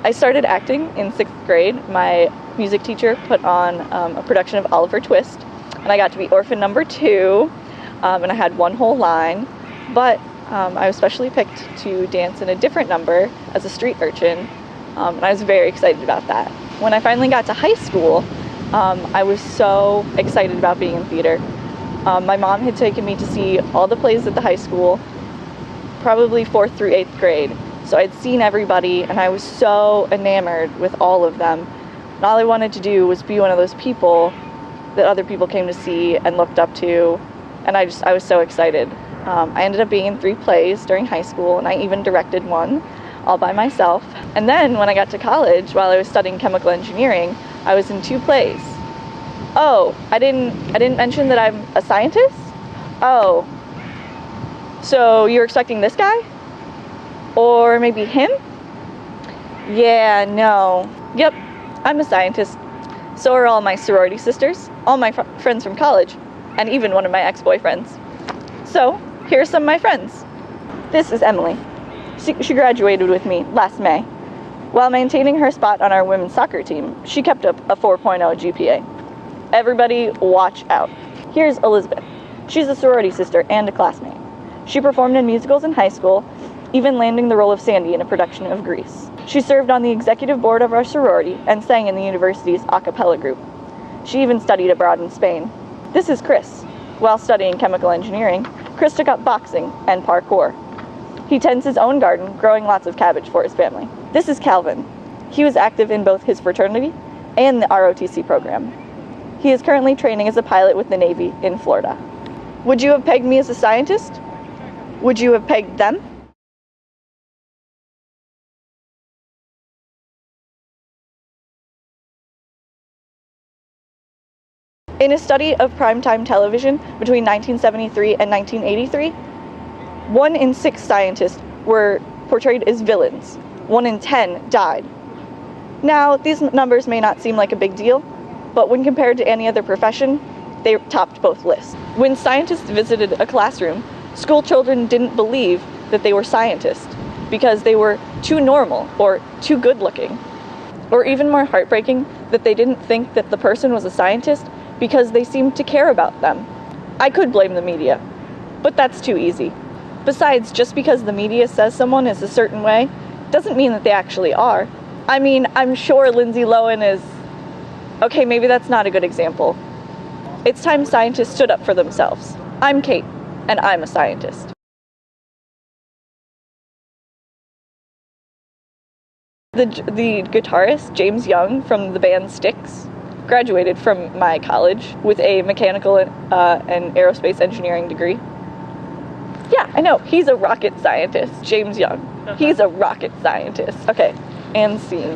I started acting in 6th grade. My music teacher put on a production of Oliver Twist, and I got to be orphan number 2, and I had one whole line, but I was specially picked to dance in a different number as a street urchin, and I was very excited about that. When I finally got to high school, I was so excited about being in theater. My mom had taken me to see all the plays at the high school, probably 4th through 8th grade. So I'd seen everybody, and I was so enamored with all of them. And all I wanted to do was be one of those people that other people came to see and looked up to, and I was so excited. I ended up being in 3 plays during high school, and I even directed one all by myself. And then when I got to college, while I was studying chemical engineering, I was in 2 plays. Oh, I didn't mention that I'm a scientist? Oh, so you're expecting this guy? Or maybe him? Yeah, no. Yep, I'm a scientist. So are all my sorority sisters, all my friends from college, and even one of my ex-boyfriends. So, here are some of my friends. This is Emily. She graduated with me last May. While maintaining her spot on our women's soccer team, she kept up a 4.0 GPA. Everybody watch out. Here's Elizabeth. She's a sorority sister and a classmate. She performed in musicals in high school, even landing the role of Sandy in a production of Grease. She served on the executive board of our sorority and sang in the university's a cappella group. She even studied abroad in Spain. This is Chris. While studying chemical engineering, Chris took up boxing and parkour. He tends his own garden, growing lots of cabbage for his family. This is Calvin. He was active in both his fraternity and the ROTC program. He is currently training as a pilot with the Navy in Florida. Would you have pegged me as a scientist? Would you have pegged them? In a study of primetime television between 1973 and 1983, 1 in 6 scientists were portrayed as villains. 1 in 10 died. Now, these numbers may not seem like a big deal, but when compared to any other profession, they topped both lists. When scientists visited a classroom, school children didn't believe that they were scientists because they were too normal or too good-looking. Or even more heartbreaking, that they didn't think that the person was a scientist because they seemed to care about them. I could blame the media, but that's too easy. Besides, just because the media says someone is a certain way, doesn't mean that they actually are. I mean, I'm sure Lindsay Lohan is... Okay, maybe that's not a good example. It's time scientists stood up for themselves. I'm Kate, and I'm a scientist. The guitarist, James Young, from the band Styx, graduated from my college with a mechanical and aerospace engineering degree. Yeah, I know, he's a rocket scientist, James Young. He's a rocket scientist. Okay, and scene.